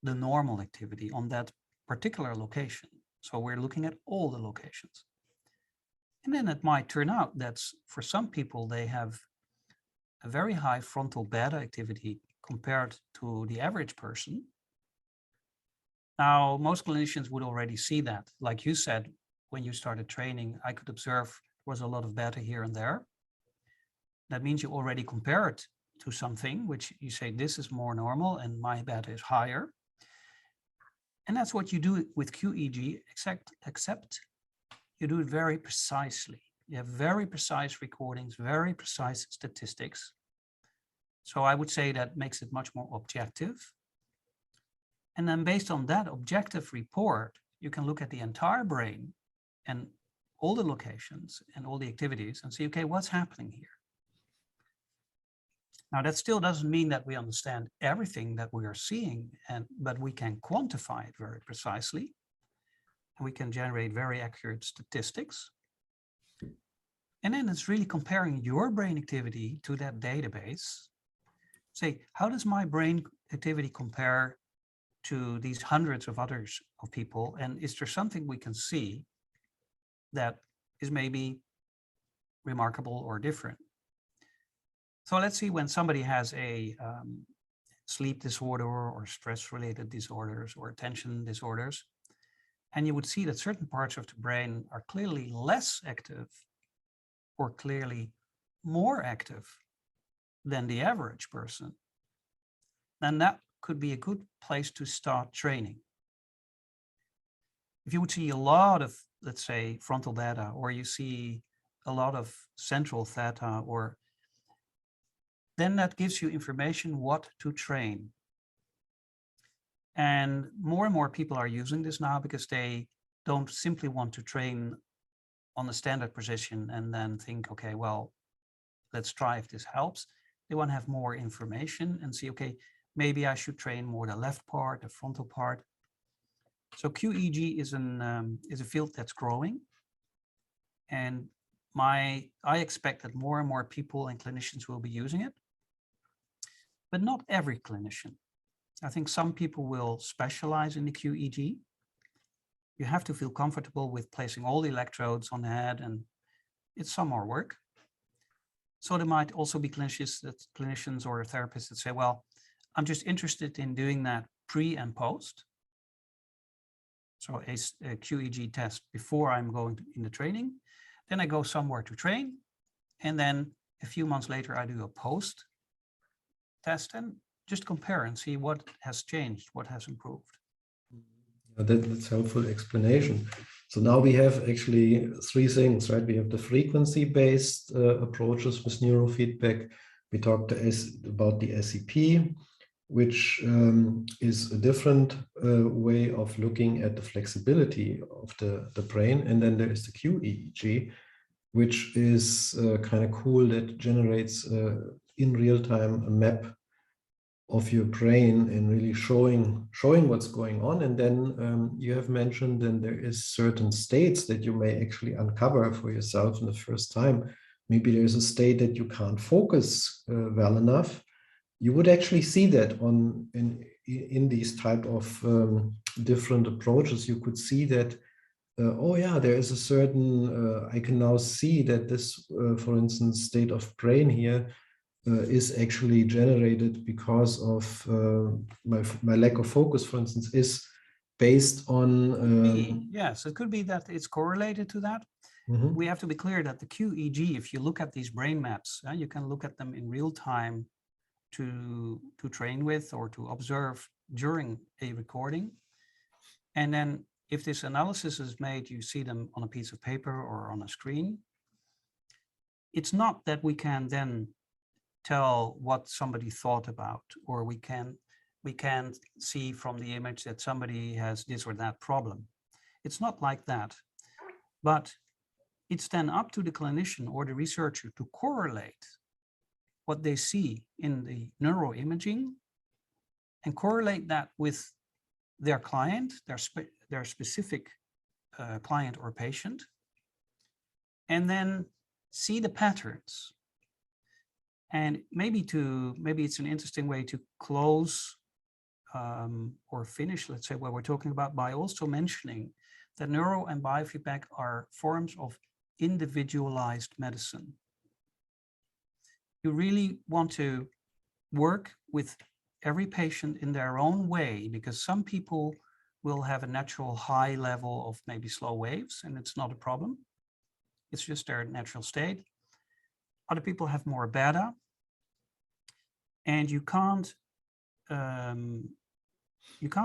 the normal activity on that particular location. So we're looking at all the locations. And then it might turn out that for some people, they have a very high frontal beta activity compared to the average person. Now, most clinicians would already see that. Like you said, when you started training, I could observe there was a lot of beta here and there. That means you already compare it to something which you say, this is more normal and my beta is higher. And that's what you do with QEEG, except you do it very precisely. You have very precise recordings, very precise statistics. So I would say that makes it much more objective. And then based on that objective report, you can look at the entire brain and all the locations and all the activities and see, okay, what's happening here? Now, that still doesn't mean that we understand everything that we are seeing, but we can quantify it very precisely. And we can generate very accurate statistics. And then it's really comparing your brain activity to that database. Say, how does my brain activity compare to these hundreds of others of people? And is there something we can see that is maybe remarkable or different? So let's see, when somebody has a sleep disorder or stress-related disorders or attention disorders, and you would see that certain parts of the brain are clearly less active or clearly more active than the average person, then that could be a good place to start training. If you would see a lot of, let's say, frontal data, or you see a lot of central theta, or then that gives you information what to train. And more people are using this now because they don't simply want to train on the standard position and then think, okay, well, let's try if this helps. They want to have more information and see, okay, maybe I should train more the left part, the frontal part. So QEEG is a field that's growing. And I expect that more and more people and clinicians will be using it, but not every clinician. I think some people will specialize in the QEEG. You have to feel comfortable with placing all the electrodes on the head, and it's some more work. So there might also be clinicians or therapists that say, well, I'm just interested in doing that pre and post. So a QEEG test before I'm going in the training. Then I go somewhere to train. And then a few months later, I do a post test and just compare and see what has changed, what has improved. That's helpful explanation. So now we have actually three things, right? We have the frequency-based approaches with neurofeedback. We talked about the SEP, which is a different way of looking at the flexibility of the brain. And then there is the QEEG, which is kind of cool, that generates in real time a map of your brain and really showing what's going on. And then you have mentioned then there is certain states that you may actually uncover for yourself in the first time. Maybe there's a state that you can't focus well enough. You would actually see that in these type of different approaches. You could see that, oh yeah, there is a certain, I can now see that this, for instance, state of brain here is actually generated because of my lack of focus, for instance, is based on... Yes, it could be that it's correlated to that. Mm-hmm. We have to be clear that the QEEG, if you look at these brain maps, you can look at them in real time to train with or to observe during a recording. And then if this analysis is made, you see them on a piece of paper or on a screen. It's not that we can then tell what somebody thought about, or we can't see from the image that somebody has this or that problem. It's not like that. But it's then up to the clinician or the researcher to correlate what they see in the neuroimaging and correlate that with their client, their specific client or patient, and then see the patterns. And maybe it's an interesting way to close or finish, let's say, what we're talking about by also mentioning that neuro and biofeedback are forms of individualized medicine. You really want to work with every patient in their own way, because some people will have a natural high level of maybe slow waves, and it's not a problem. It's just their natural state. Other people have more beta, and you can't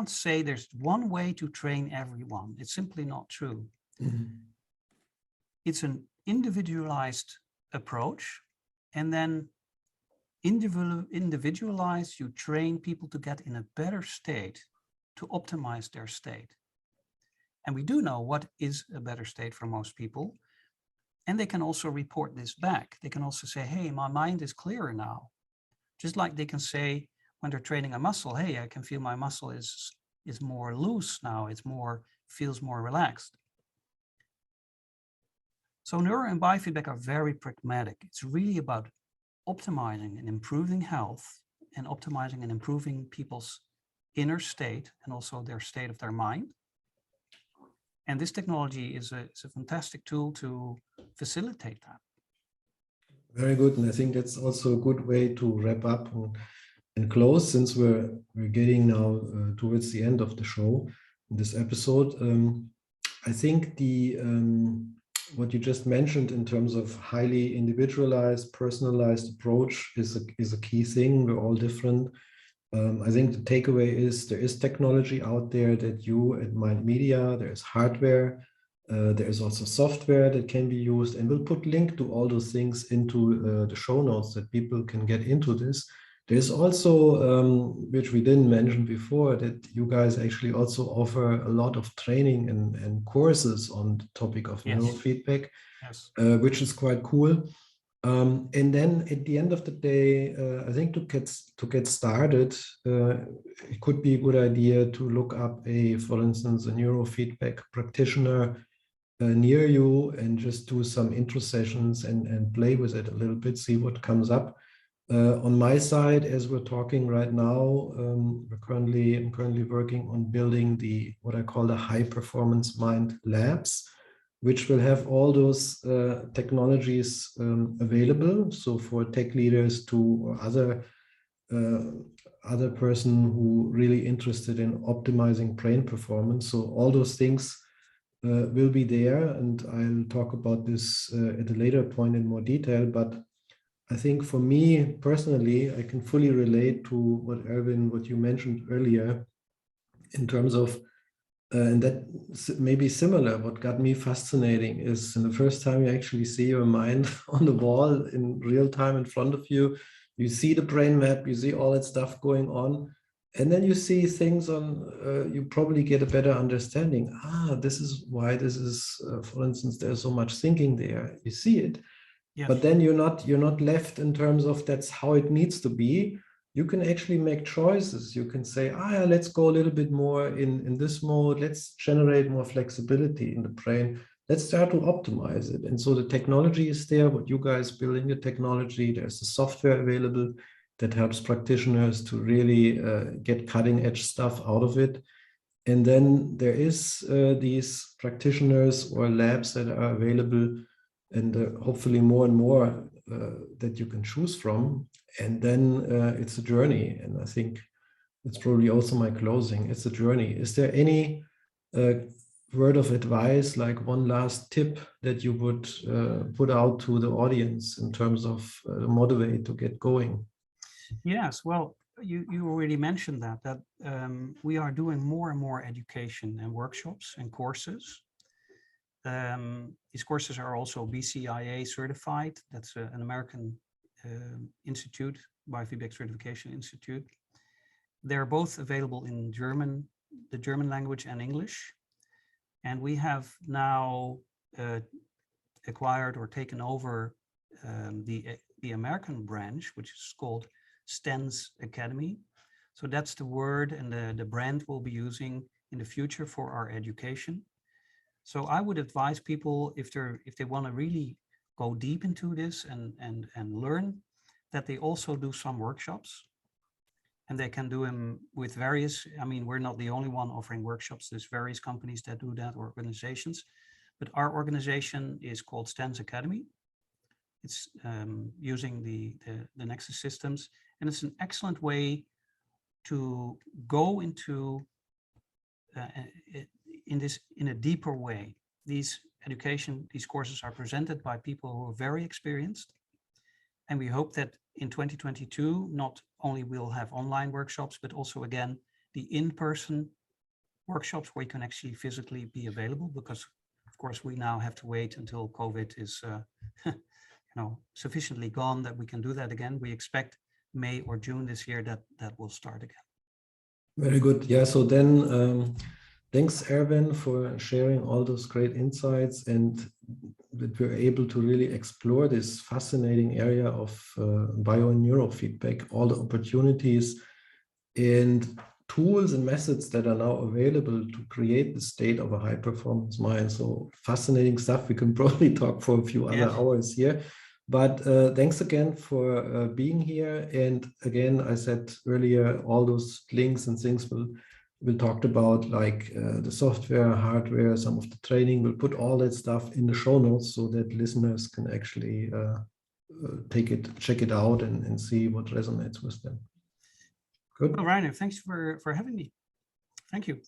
say there's one way to train everyone. It's simply not true. It's an individualized approach, and then individualized, you train people to get in a better state, to optimize their state. And we do know what is a better state for most people. And they can also report this back. They can also say, hey, my mind is clearer now. Just like they can say when they're training a muscle, hey, I can feel my muscle is more loose now. Feels more relaxed. So neuro and biofeedback are very pragmatic. It's really about optimizing and improving health, and optimizing and improving people's inner state and also their state of their mind. And this technology is a fantastic tool to facilitate that. Very good. And I think that's also a good way to wrap up and close, since we're getting now towards the end of the show, in this episode. I think what you just mentioned in terms of highly individualized, personalized approach is a key thing. We're all different. I think the takeaway is there is technology out there that you at Mind Media, there is hardware, there is also software that can be used, and we'll put link to all those things into the show notes that people can get into this. There's also, which we didn't mention before, that you guys actually also offer a lot of training and courses on the topic of neurofeedback, which is quite cool. And then at the end of the day, I think to get started, it could be a good idea to look up for instance, a neurofeedback practitioner near you, and just do some intro sessions and play with it a little bit, see what comes up. On my side, as we're talking right now, I'm currently working on building what I call the high performance mind labs, which will have all those technologies available. So for tech leaders or other person who really interested in optimizing brain performance. So all those things will be there, and I'll talk about this at a later point in more detail. But I think for me personally, I can fully relate to what you mentioned earlier, in terms of, and that may be similar. What got me fascinating is in the first time you actually see your mind on the wall in real time in front of you, you see the brain map, you see all that stuff going on, and then you see things you probably get a better understanding. This is why this is, for instance, there's so much thinking there. You see it. Yes. But then you're not left in terms of that's how it needs to be. You can actually make choices. You can say, let's go a little bit more in this mode. Let's generate more flexibility in the brain. Let's start to optimize it. And so the technology is there. What you guys building the technology, there's the software available that helps practitioners to really get cutting edge stuff out of it. And then there is these practitioners or labs that are available, and hopefully more and more that you can choose from. And then it's a journey. And I think it's probably also my closing. It's a journey. Is there any word of advice, like one last tip that you would put out to the audience in terms of motivate to get going? Yes, well, you already mentioned that we are doing more and more education and workshops and courses. These courses are also BCIA certified. That's an American institute, Biofeedback Certification Institute. They're both available in German, the German language, and English. And we have now acquired or taken over the American branch, which is called STENS Academy. So that's the word and the brand we'll be using in the future for our education. So I would advise people, if they want to really go deep into this and learn, that they also do some workshops. And they can do them with various, we're not the only one offering workshops. There's various companies that do that, or organizations. But our organization is called STENS Academy. It's using the Nexus systems. And it's an excellent way to go into in a deeper way. These courses are presented by people who are very experienced, and we hope that in 2022 not only we'll have online workshops, but also again the in-person workshops where you can actually physically be available, because of course we now have to wait until COVID is sufficiently gone that we can do that again. We expect May or June this year that will start again. Very good. Yeah, so then thanks, Erwin, for sharing all those great insights, and that we're able to really explore this fascinating area of bio and neurofeedback, all the opportunities and tools and methods that are now available to create the state of a high performance mind. So fascinating stuff. We can probably talk for a few other hours here. But thanks again for being here. And again, I said earlier, all those links and things we'll talk about, like the software, hardware, some of the training. We'll put all that stuff in the show notes so that listeners can actually check it out and see what resonates with them. Good. Well, Reiner, thanks for having me. Thank you.